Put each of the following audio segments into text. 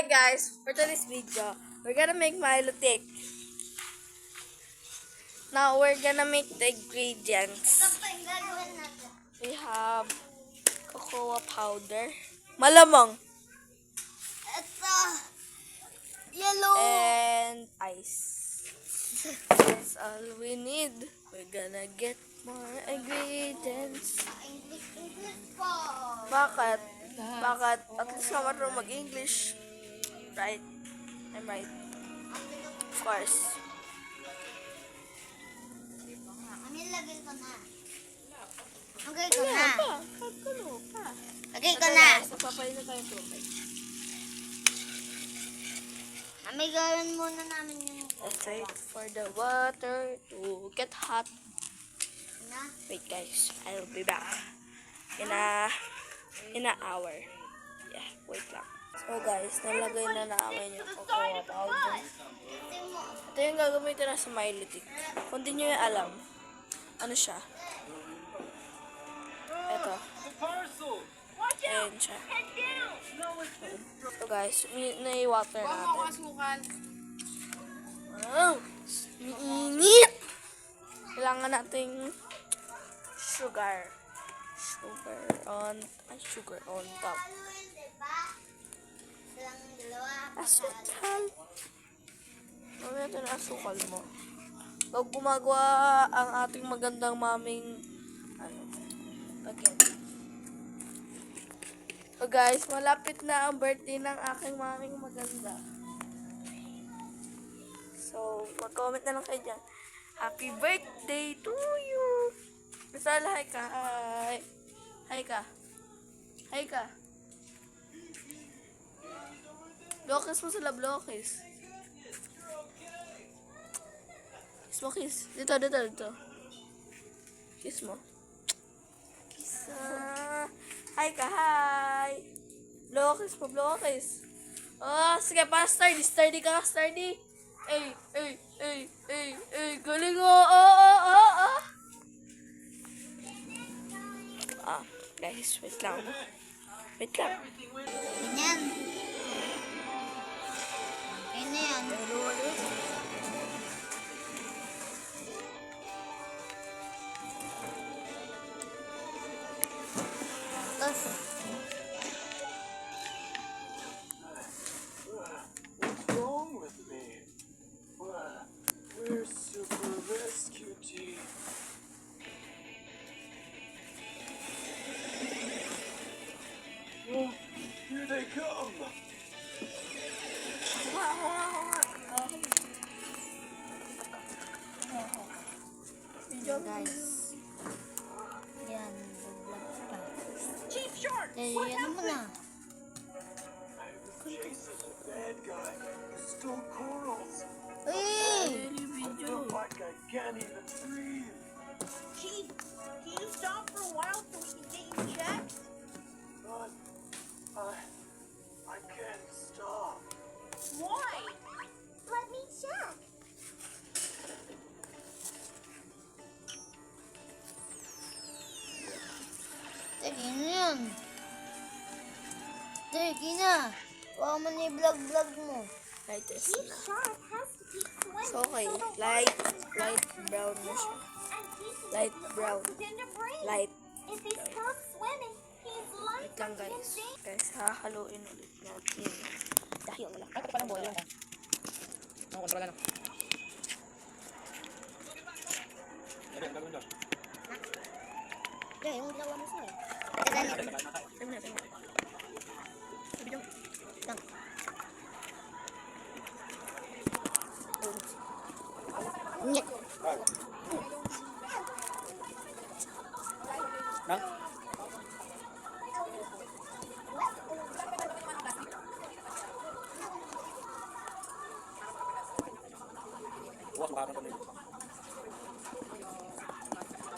Hi guys, for today's video, we're gonna make Milo thick. Now we're gonna make the ingredients. We have cocoa powder, malamang, Ito, yellow. and ice. That's all we need. We're gonna get more ingredients. English po. Bakit? Bakit? At least ka marunong mag-English. Right? I'm right. Of course. Amin, lagay ko na. Lagay ko na. Kagulo pa. Lagay ko na. Nagpapalit na tayo tubig. Amin, gawin muna namin yung Let's wait for the water to get hot. na. Wait guys, I'll be back in a hour. Yeah, wait lang. So guys, nalagay na namin yung cocoa powder. Ito yung gagamitin na sa Milo thick. Kung di nyo yung alam, ano siya? Ito. Ayan siya. So guys, nai-water natin. Wow! Init! Kailangan nating sugar on top. Asukal. Mamaya natin ang asukal mo. Pag gumagawa ang ating magandang maming lagyan. So guys, malapit na ang birthday ng aking maming maganda. So, mag-comment na lang kayo dyan. Happy birthday to you! Basta hi ka. Hi. Hi ka. Hi ka. Blokis mo sila, blokis. Kiss mo, kiss. Dito. Kiss mo. Kiss. Hi ka, hi. Blokis mo, blokis. Oh, sige, para sturdy ka, sturdy. Ay. Galing mo. Guys, wait lang. Ganyan. Okay na yan. Tapos, What's wrong with me? We're super rescue team. Oh, here they come. guys. Yan. Chief Shark! Eh, ano mo na? I was chasing the bad guy who stole corals. Uy! I feel like I can't even breathe. Chief, can you stop for a while so we can get you checked? But I can't stop. Why? Let me check. Sige na yan. Sige na. Huwag mo na i-vlog mo. Like this. Shark has to keep swimming. So, okay. Light brown na siya. Light brown. Light. If he stops swimming, he's Wait lang guys. Guys, hahaluin ulit natin. Dahil wala. Ay, pati pa ng bola lang. Ako, kontrola na. Ano yung gagawin doon? Yung ginawa mo sa'yo. Tingnan natin. Nyek. Nang? Bukas makakaroon kami.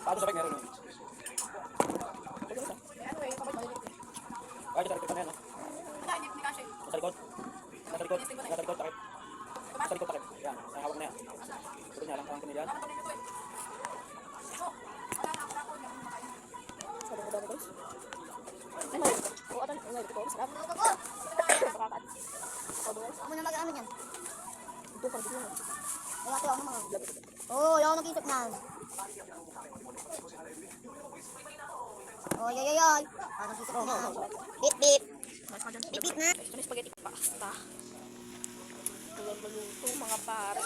Paano sa bike meron yun? Ay, nasa likod ka na yan, no? Nasa likod. Takip. Nasa likod, takip. Yan, nahawak na yan. Pwede niya lang kang kami dyan. Sabi ko daw guys. Ay, may. Oo, atan. Ay, may. Sarap. Ako muna mag-ano yan. Ito ka rin. Wala tayo ako mga. Oo, ayaw nag-isip na. Oh, yoy. Nag-isip na. Beep, beep. Beep, beep na. Ito na spaghetti pasta. Tuwag maluto mga pare.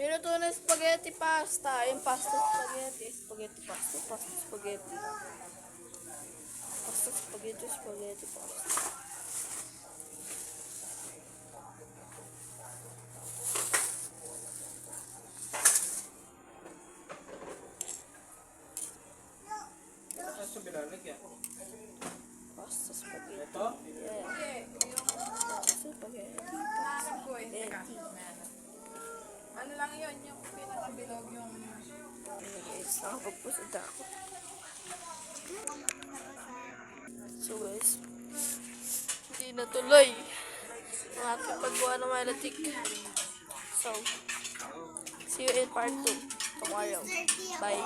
Meron to na spaghetti pasta. Yung pasta spaghetti. Spaghetti pasta. Pasta spaghetti. Pasta spaghetti. Spaghetti pasta. Pasta spaghetti. Yeah. Pasta spaghetti. Pasta spaghetti. Ano lang yun, yung pinakabilog yung... Guys, nakapagpusod ako. So guys, hindi natuloy ang ating paggawa ng malatik. So, see you in part 2 tomorrow. Bye.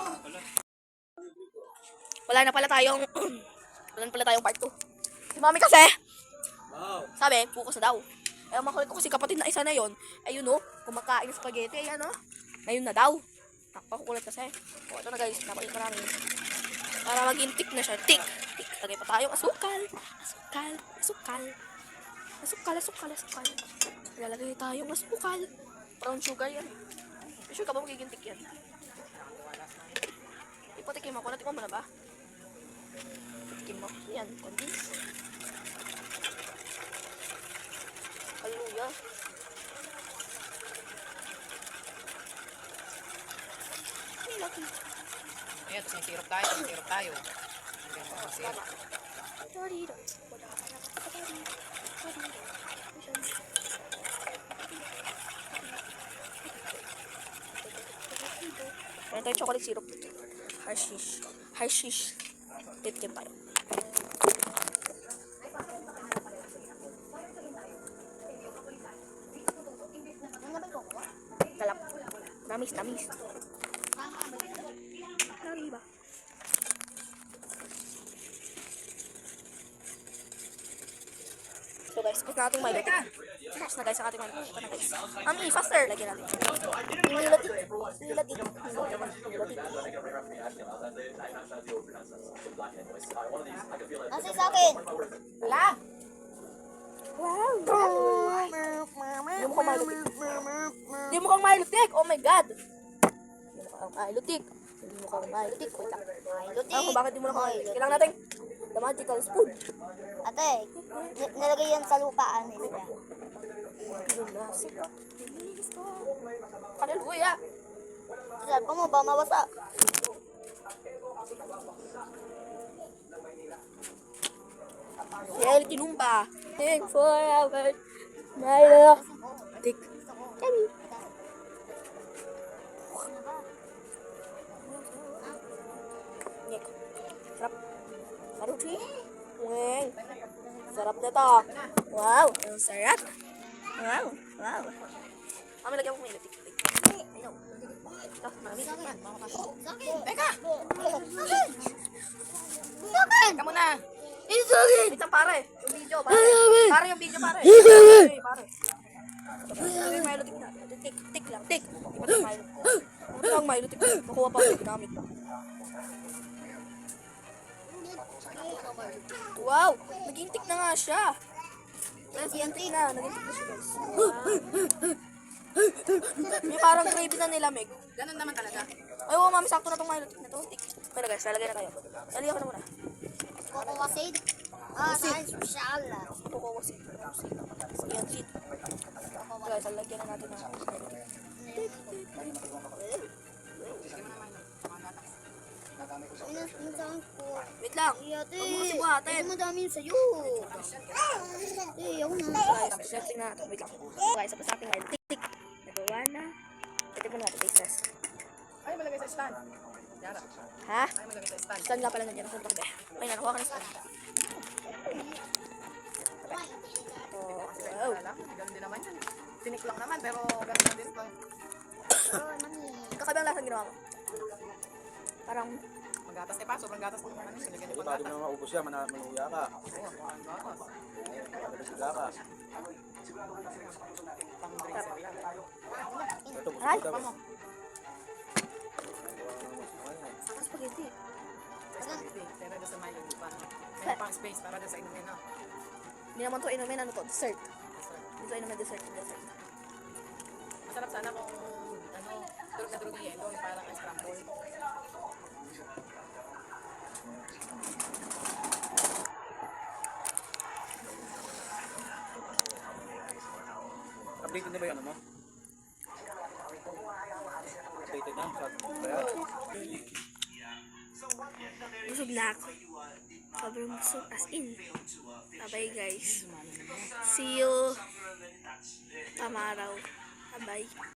Wala na pala tayong part 2. Si mami kasi, sabi, focus na daw. Eh, makulit ko kasi kapatid na isa na yon. Ayun o, kumakain ng spaghetti. Ayan o, ngayon na daw. Nakpakukulat kasi. O, ito na guys, napakita namin. Para maging tick na siya. Tick. Tick. Lagay pa tayong asukal. Asukal. Asukal. Asukal, asukal, asukal. Lalagay tayong asukal. Brown sugar yan. Sure ka ba magiging tick yan? Ipatikim ako. Natikman mo na ba? Patikim mo. Yan. Convince. Hallelujah. Ay, laki. Ayan, tapos may syrup tayo. Ayan, tapos syrup. Dorito. Meron tayong chocolate syrup dito. Hashish. Hashish. Titkim tayo. Galap. Namis. Nari ba? So guys, tapos na ating Milo. Tapos na guys ang ating Milo. Ito na guys. Mami, faster! Lagyan natin. Nilatik. Nasa sa akin. Wala! Wow! Hindi mo kang Milotik. Hindi mo kang Milotik! Oh my God! Hindi mo kang Milotik. Hindi mo kang Milotik. Wait lang. Milotik. Ako, bakit di mo na kang Milotik? Kailangan natin the magical spoon. Ate, nilagay yan sa lupaan. Hallelujah! Sabi mo ba mawasa? Yel, tinumba. Take forever. Milo. Take. Kami. Nyek. Sarap. Sarap sih. Weng. Sarap na to. Wow. Ang sarap. Wow. Mami, lagyan mo may ilatik. Tapos, mami. Sa akin. Teka! Sa akin! Kamu na! Wait lang, pare. Yung video, pare. Pare, yung video, pare. Pare. Lagyan yung Milo tik na. Tik lang. Tik. Ito yung Milo. Ito yung Milo tik. Nakuha pa ako. Ginamit pa. Wow! Naging tik na nga siya. Naging tik na siya, guys. May parang gravy na nilamig. Ganun naman talaga. Ay, oo, mami, sakto na itong Milo tik na ito. Tik. Pero guys, lalagay na tayo. Lalihan ko na muna. Cocoa seed. Saan special. Cocoa seed. Yan, seed. Guys, lalagyan na natin ng Milo tik. Minsan ko. Wait lang. Ate, Huwag mo kasi buhatin. ito madami yun sa'yo. Ako na. Guys, setting na natin. Wait lang. Guys, tapos ating Milo tik tik. Nagawa na. Ito mo natin, taste test. Ay, malagay sa stand. Yara. Ha? Ay, malagay sa stand. Stand nga pala nandiyan. Punta ka ba? Ay, nakuha ka na stand. Oh, wow. Wala, ganun din naman yun. Tinik lang naman, pero ganun na din to. Oh, mami. Kakabang lasang ginawa mo. Parang, Magatas. Eh pa, sobrang gatas mo. Ano, nilagyan niyo Hindi, pang baka di mo gatas. naman maubos yan. Manuya ka. Oo, ang gatas. Malabisiga ka. Pang bracer yan. Ito, gusto Ay, ko daw. Mo. Spaghetti. Spaghetti. Pero doon sa may pan. May pang space para doon sa inumin na. Hindi naman to inumin, ano to? Dessert. Dito inumin dessert. Masarap sana kung ano, durog na durog yung yelo, yung parang scramble. Updated na ba yung ano mo? Updated na? Kaya? Busog na ako. Sobrang busog. As in. Bye guys. See you tomorrow. Bye.